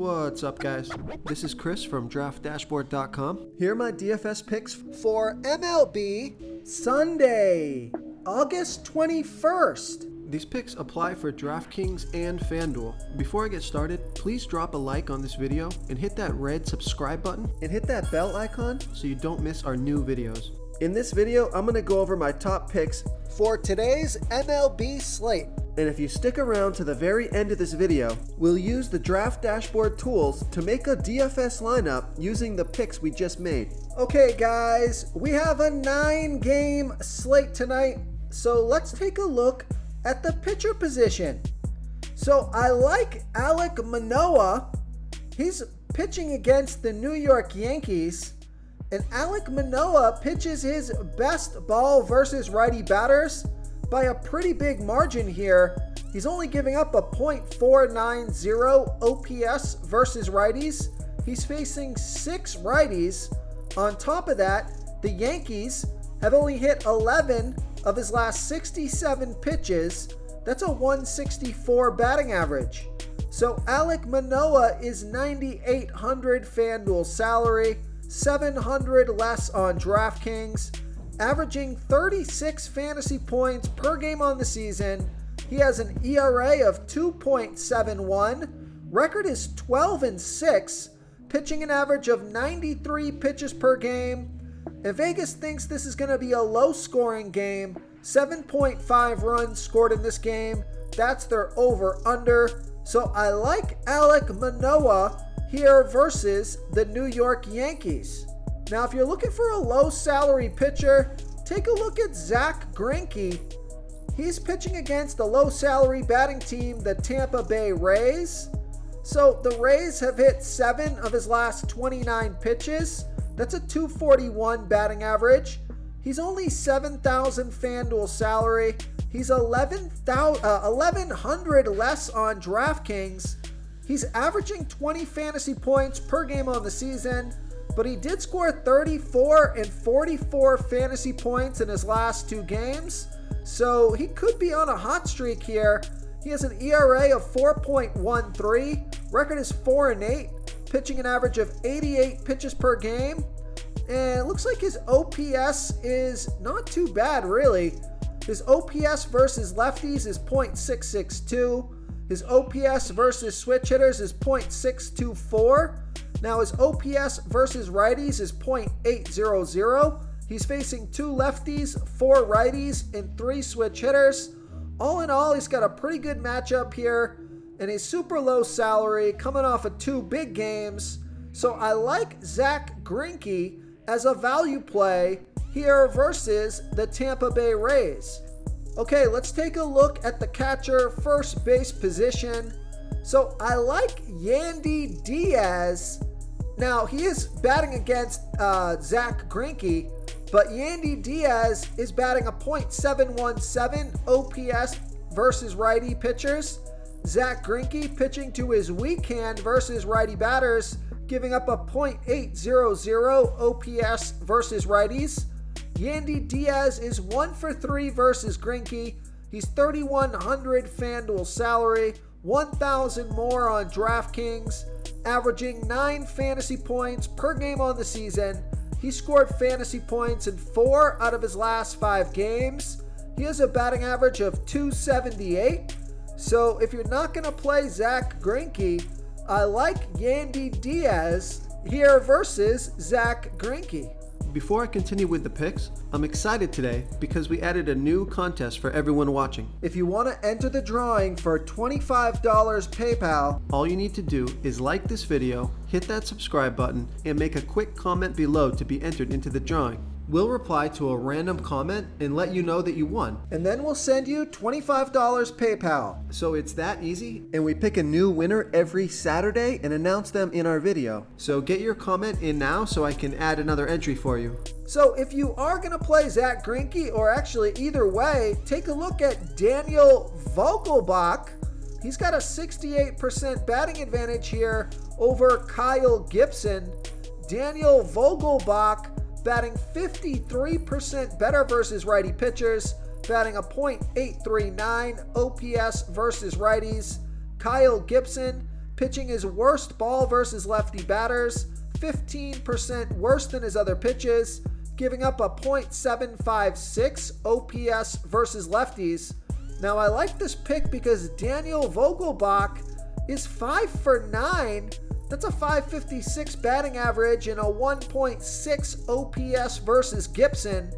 What's up, guys? This is Chris from DraftDashboard.com. Here are my DFS picks for MLB Sunday, August 21st. These picks apply for DraftKings and FanDuel. Before I get started, please drop a like on this video and hit that red subscribe button and hit that bell icon so you don't miss our new videos. In this video, I'm going to go over my top picks for today's MLB slate. And if you stick around to the very end of this video, we'll use the Draft Dashboard tools to make a DFS lineup using the picks we just made. Okay guys, we have a 9-game slate tonight, so let's take a look at the pitcher position. So I like Alek Manoah. He's pitching against the New York Yankees, and Alek Manoah pitches his best ball versus righty batters by a pretty big margin here. He's only giving up a .490 OPS versus righties. He's facing 6 righties. On top of that, the Yankees have only hit 11 of his last 67 pitches. That's a 164 batting average. So Alek Manoah is 9,800 FanDuel salary, 700 less on DraftKings, averaging 36 fantasy points per game on the season. He has an ERA of 2.71. Record is 12-6, pitching an average of 93 pitches per game. And Vegas thinks this is going to be a low-scoring game. 7.5 runs scored in this game. That's their over-under. So I like Alek Manoah here versus the New York Yankees. Now, if you're looking for a low-salary pitcher, take a look at Zack Greinke. He's pitching against the low-salary batting team, the Tampa Bay Rays. So the Rays have hit 7 of his last 29 pitches. That's a 241 batting average. He's only 7,000 FanDuel salary. He's 1,100 less on DraftKings. He's averaging 20 fantasy points per game on the season, but he did score 34 and 44 fantasy points in his last 2 games, so he could be on a hot streak here. He has an ERA of 4.13, record is 4-8, pitching an average of 88 pitches per game, and it looks like his OPS is not too bad, really. His OPS versus lefties is .662. His OPS versus switch hitters is .624. Now his OPS versus righties is .800. He's facing 2 lefties, 4 righties, and 3 switch hitters. All in all, he's got a pretty good matchup here, and he's super low salary, coming off of 2 big games. So I like Zack Greinke as a value play here versus the Tampa Bay Rays. Okay, let's take a look at the catcher first base position. So I like Yandy Diaz. Now, he is batting against Zack Greinke, but Yandy Diaz is batting a .717 OPS versus righty pitchers. Zack Greinke pitching to his weak hand versus righty batters, giving up a .800 OPS versus righties. Yandy Diaz is 1 for 3 versus Greinke. He's 3,100 FanDuel salary, 1,000 more on DraftKings, averaging 9 fantasy points per game on the season. He scored fantasy points in 4 out of his last 5 games. He has a batting average of 278. So if you're not going to play Zack Greinke, I like Yandy Diaz here versus Zack Greinke. Before I continue with the picks, I'm excited today because we added a new contest for everyone watching. If you want to enter the drawing for $25 PayPal, all you need to do is like this video, hit that subscribe button, and make a quick comment below to be entered into the drawing. We'll reply to a random comment and let you know that you won. And then we'll send you $25 PayPal. So it's that easy, and we pick a new winner every Saturday and announce them in our video. So get your comment in now so I can add another entry for you. So if you are going to play Zack Greinke, or actually either way, take a look at Daniel Vogelbach. He's got a 68% batting advantage here over Kyle Gibson. Daniel Vogelbach batting 53% better versus righty pitchers, batting a .839 OPS versus righties. Kyle Gibson pitching his worst ball versus lefty batters, 15% worse than his other pitches, giving up a .756 OPS versus lefties. Now I like this pick because Daniel Vogelbach is 5 for 9. That's a .556 batting average and a 1.6 OPS versus Gibson.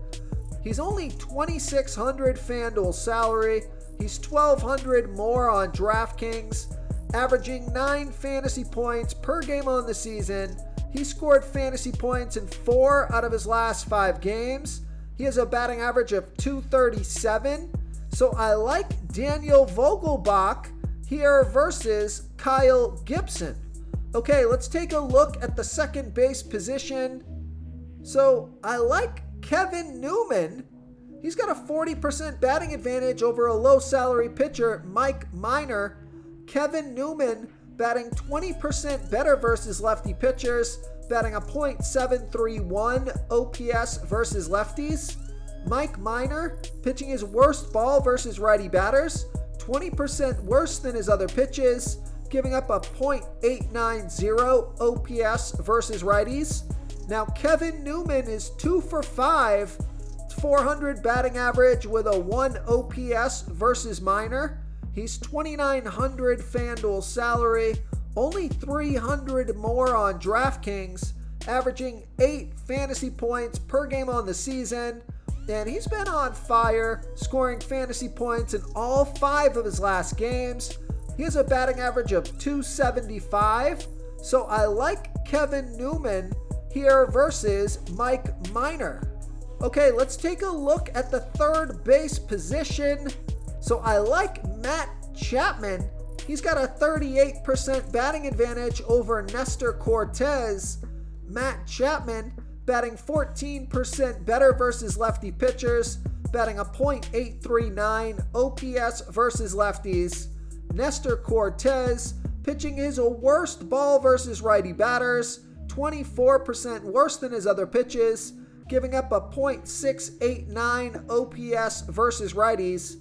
He's only $2,600 FanDuel salary. He's $1,200 more on DraftKings, averaging 9 fantasy points per game on the season. He scored fantasy points in 4 out of his last 5 games. He has a batting average of .237. So I like Daniel Vogelbach here versus Kyle Gibson. Okay, let's take a look at the second base position. So I like Kevin Newman. He's got a 40% batting advantage over a low salary pitcher, Mike Minor. Kevin Newman batting 20% better versus lefty pitchers, batting a .731 OPS versus lefties. Mike Minor pitching his worst ball versus righty batters, 20% worse than his other pitches, giving up a .890 OPS versus righties. Now Kevin Newman is 2 for 5, 400 batting average with a 1 OPS versus Minor. He's $2,900 FanDuel salary, only $300 more on DraftKings, averaging 8 fantasy points per game on the season. And he's been on fire, scoring fantasy points in all 5 of his last games. He has a batting average of .275. So I like Kevin Newman here versus Mike Minor. Okay, let's take a look at the third base position. So I like Matt Chapman. He's got a 38% batting advantage over Nestor Cortez. Matt Chapman batting 14% better versus lefty pitchers, batting a .839 OPS versus lefties. Nestor Cortez pitching his worst ball versus righty batters, 24% worse than his other pitches, giving up a .689 OPS versus righties.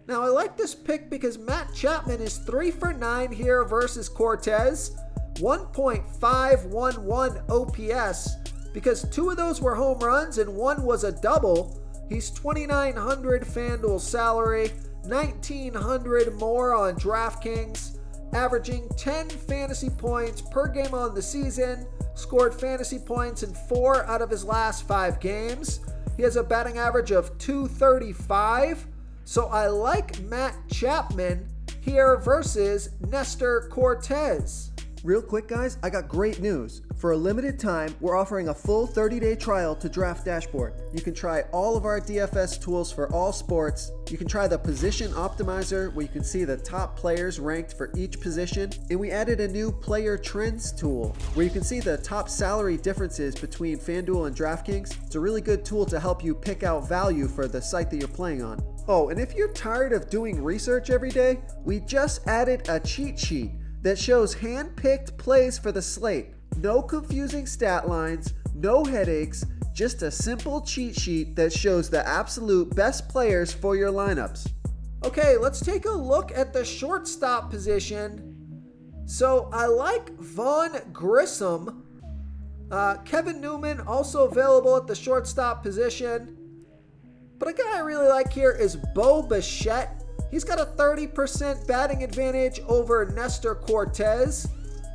Now I like this pick because Matt Chapman is 3 for 9 here versus Cortez, 1.511 OPS, because 2 of those were home runs and 1 was a double. He's $2,900 FanDuel salary, $1,900 more on DraftKings, averaging 10 fantasy points per game on the season, scored fantasy points in 4 out of his last 5 games. He has a batting average of .235. So I like Matt Chapman here versus Nestor Cortez. Real quick, guys, I got great news. For a limited time, we're offering a full 30-day trial to Draft Dashboard. You can try all of our DFS tools for all sports. You can try the Position Optimizer, where you can see the top players ranked for each position. And we added a new Player Trends tool, where you can see the top salary differences between FanDuel and DraftKings. It's a really good tool to help you pick out value for the site that you're playing on. Oh, and if you're tired of doing research every day, we just added a cheat sheet that shows hand-picked plays for the slate. No confusing stat lines, no headaches, just a simple cheat sheet that shows the absolute best players for your lineups. Okay, let's take a look at the shortstop position. So I like Vaughn Grissom. Kevin Newman also available at the shortstop position. But a guy I really like here is Bo Bichette. He's got a 30% batting advantage over Nestor Cortez.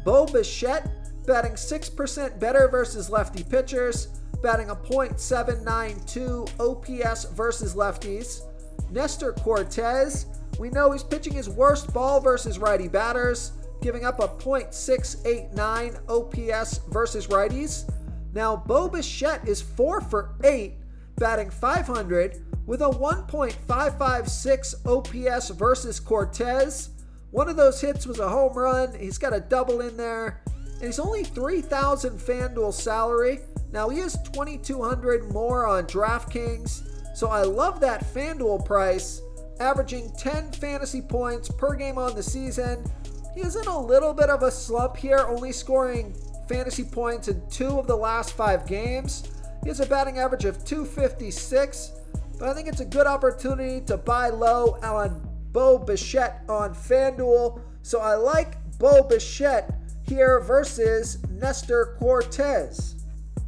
Bo Bichette batting 6% better versus lefty pitchers, batting a .792 OPS versus lefties. Nestor Cortez, we know he's pitching his worst ball versus righty batters, giving up a .689 OPS versus righties. Now, Bo Bichette is 4 for 8, batting .500 with a 1.556 OPS versus Cortez. One of those hits was a home run. He's got a double in there. And he's only $3,000 FanDuel salary. Now he is $2,200 more on DraftKings. So I love that FanDuel price, averaging 10 fantasy points per game on the season. He is in a little bit of a slump here, only scoring fantasy points in 2 of the last 5 games. He has a batting average of .256. But I think it's a good opportunity to buy low on Bo Bichette on FanDuel. So I like Bo Bichette here versus Nestor Cortez.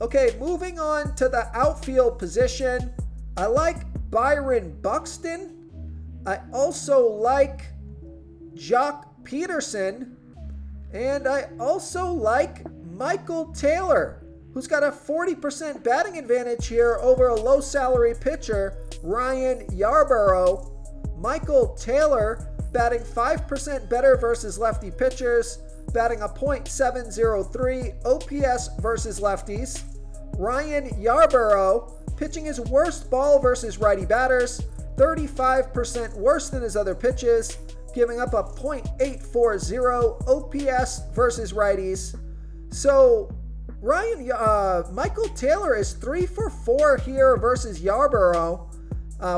Okay, moving on to the outfield position. I like Byron Buxton. I also like Jock Peterson. And I also like Michael Taylor, who's got a 40% batting advantage here over a low salary pitcher, Ryan Yarborough. Michael Taylor batting 5% better versus lefty pitchers, batting a .703 OPS versus lefties. Ryan Yarborough pitching his worst ball versus righty batters, 35% worse than his other pitches, giving up a .840 OPS versus righties. So Michael Taylor is 3 for 4 here versus Yarborough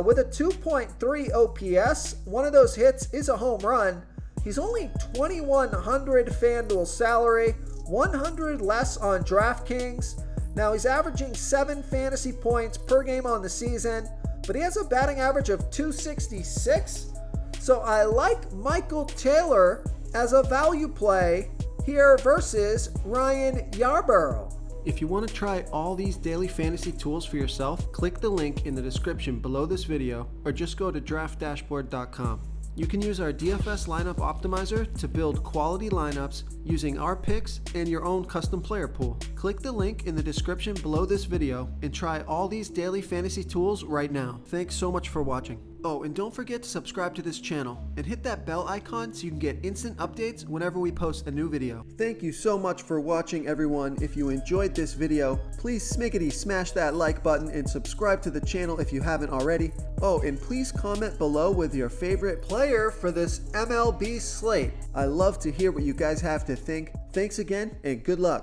with a 2.3 OPS. One of those hits is a home run. He's only $2,100 FanDuel salary, 100 less on DraftKings. Now he's averaging 7 fantasy points per game on the season, but he has a batting average of .266. So I like Michael Taylor as a value play here versus Ryan Yarborough. If you want to try all these daily fantasy tools for yourself, click the link in the description below this video or just go to draftdashboard.com. You can use our DFS lineup optimizer to build quality lineups using our picks and your own custom player pool. Click the link in the description below this video and try all these daily fantasy tools right now. Thanks so much for watching. Oh, and don't forget to subscribe to this channel and hit that bell icon so you can get instant updates whenever we post a new video. Thank you so much for watching, everyone. If you enjoyed this video, please smickety smash that like button and subscribe to the channel if you haven't already. Oh, and please comment below with your favorite player for this MLB slate. I love to hear what you guys have to think. Thanks again and good luck.